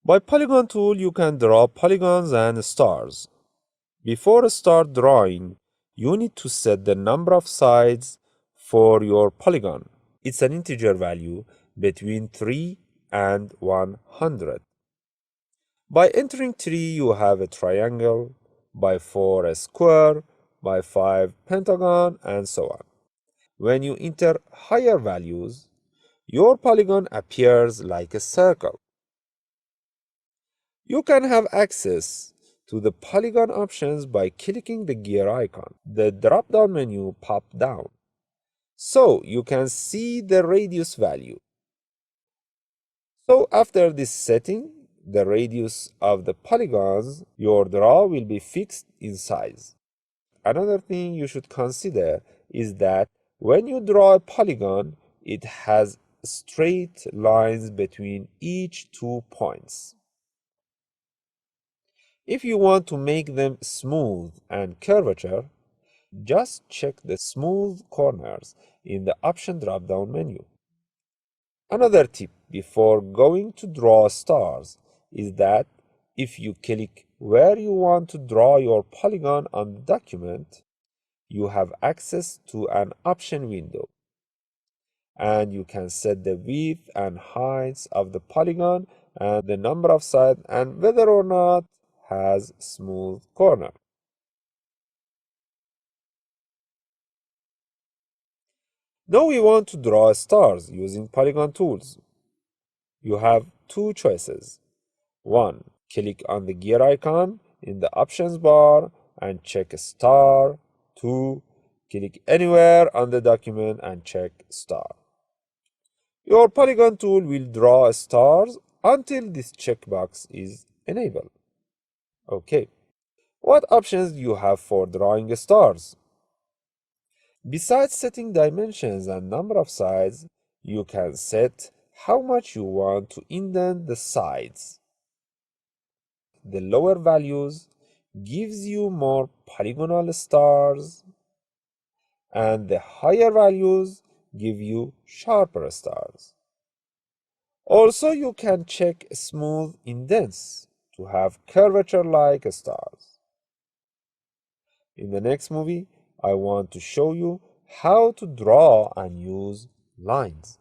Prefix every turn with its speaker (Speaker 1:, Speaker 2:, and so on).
Speaker 1: By Polygon tool, you can draw polygons and stars. Before start drawing, you need to set the number of sides for your polygon. It's an integer value between 3 and 100. By entering 3, you have a triangle, by 4 a square, by 5 pentagon, and so on. When you enter higher values, your polygon appears like a circle. You can have access to the polygon options by clicking the gear icon. The drop-down menu pops down, so you can see the radius value. So after this setting, the radius of the polygons your draw will be fixed in size. Another thing you should consider is that when you draw a polygon, it has straight lines between each 2 points. If you want to make them smooth and curvature, just check the smooth corners in the option drop-down menu. Another tip before going to draw stars is that if you click where you want to draw your polygon on the document, you have access to an option window, and you can set the width and height of the polygon and the number of sides and whether or not has smooth corner. Now we want to draw stars using polygon tools. You have two choices. 1. Click on the gear icon in the options bar and check star. 2. Click anywhere on the document and check star. Your polygon tool will draw stars until this checkbox is enabled. Okay. What options do you have for drawing stars? Besides setting dimensions and number of sides, you can set how much you want to indent the sides. The lower values gives you more polygonal stars, and the higher values give you sharper stars. Also, you can check smooth indents to have curvature like stars. In the next movie, I want to show you how to draw and use lines.